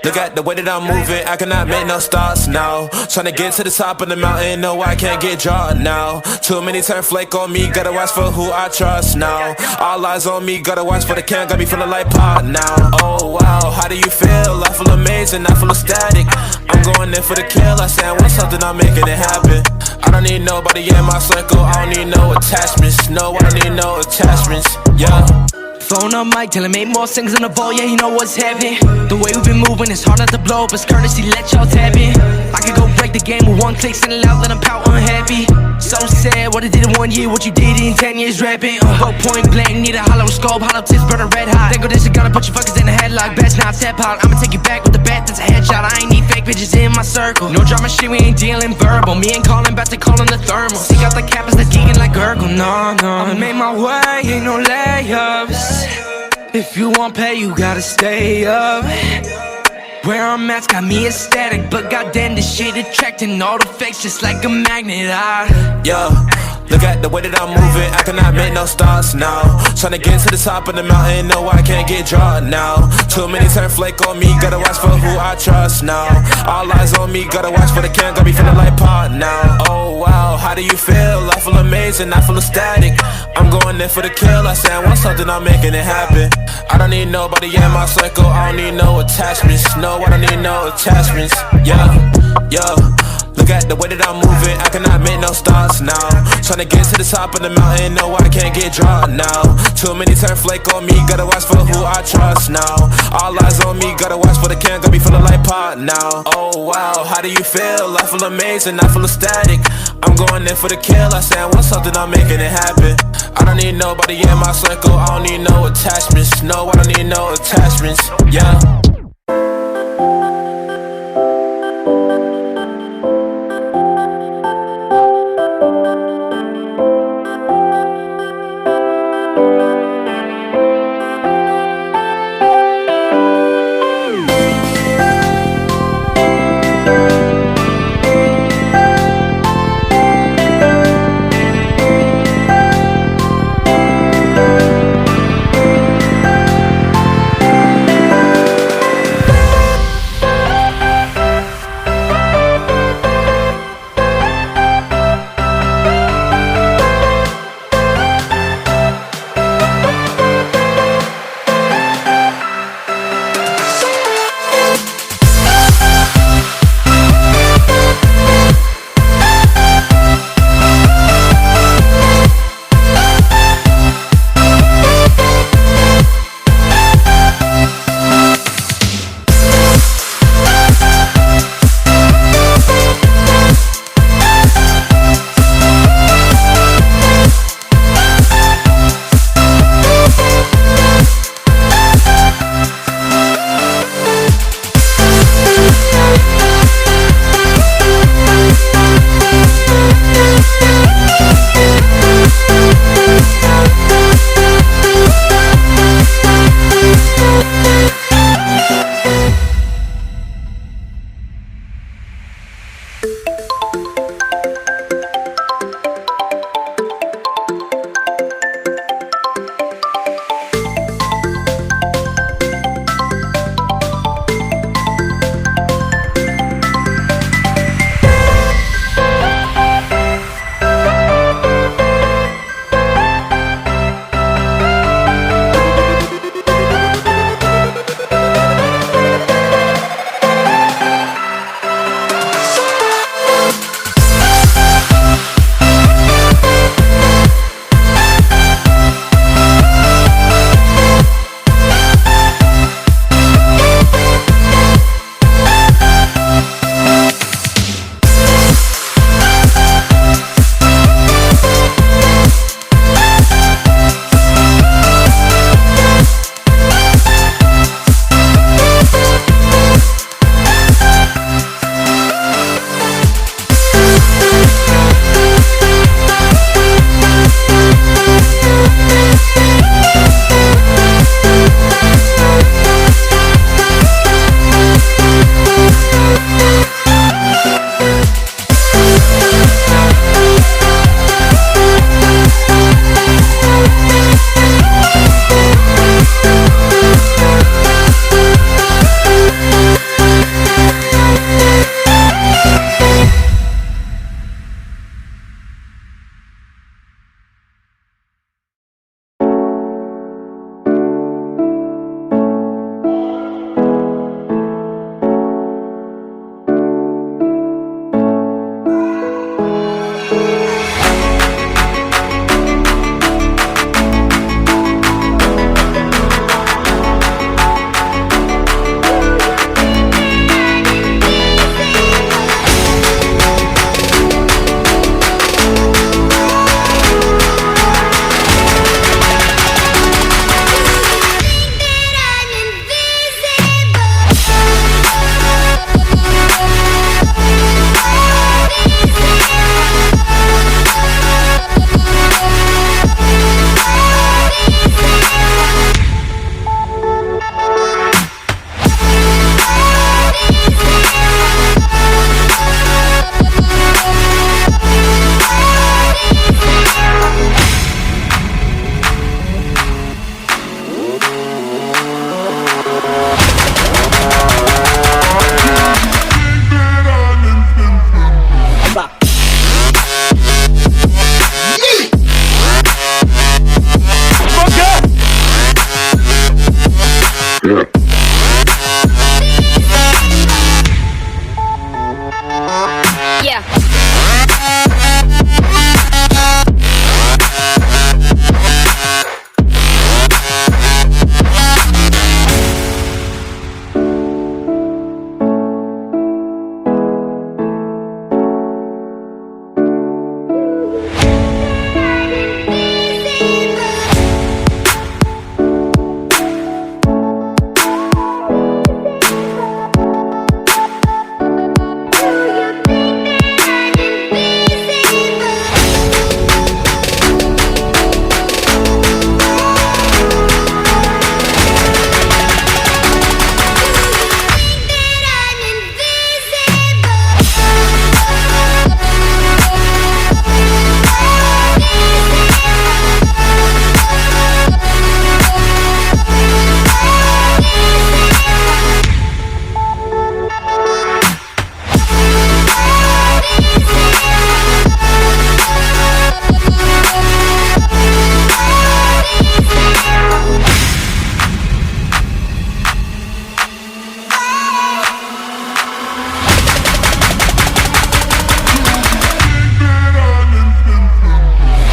Look at the way that I'm moving, I cannot make no stops now. Tryna get to the top of the mountain, no I can't get drawn now. Too many turn flake on me, gotta watch for who I trust now. All eyes on me, gotta watch for the can, got me feeling like pot now. Oh wow, how do you feel? I feel amazing, I feel ecstatic. I'm going in for the kill, I say I want something, I'm making it happen. I don't need nobody in my circle, I don't need no attachments. No, I don't need no attachments, yeah. Phone up mic, tell him 8 more singles in the vault, yeah, he know what's happening. The way we've been moving, it's hard not to blow up, it's courtesy, let y'all tap in. I could go break the game with one click, send it out, let him pout unhappy. So sad, what I did in 1 year, what you did in 10 years rapping. Go point blank, need a hollow scope, hollow tips, burning red hot. Think of this, you gonna put your fuckers in a headlock, best not step out. I'ma take you back with the bat, that's a headshot. I ain't need fake bitches in my circle. No drama shit, we ain't dealing verbal. Me and Colin, about to call in the thermal. Seek out the cappers that's geeking like Gurgle. No, I'ma make my way, ain't no layups. If you want pay, you gotta stay up. Where I'm at's got me ecstatic, but goddamn this shit attracting all the fakes just like a magnet. Look at the way that I'm moving, I cannot make no stops now. Tryna get to the top of the mountain, no I can't get drawn now. Too many turn flake on me, gotta watch for who I trust now. All eyes on me, gotta watch for the can, got me feeling like pot now. Oh wow, how do you feel? I feel amazing, I feel ecstatic. I'm going in for the kill, I say I want something, I'm making it happen. I don't need nobody in my circle, I don't need no attachments. No, I don't need no attachments, Look at the way that I'm moving, I cannot make no stops now. Tryna get to the top of the mountain, no I can't get drawn now. Too many turn flake on me, gotta watch for who I trust now. All eyes on me, gotta watch for the can, got me feeling like pot now. Oh wow, how do you feel? I feel amazing, I feel ecstatic. I'm going in for the kill, I say I want something, I'm making it happen. I don't need nobody in my circle, I don't need no attachments. No, I don't need no attachments,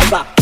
Stop.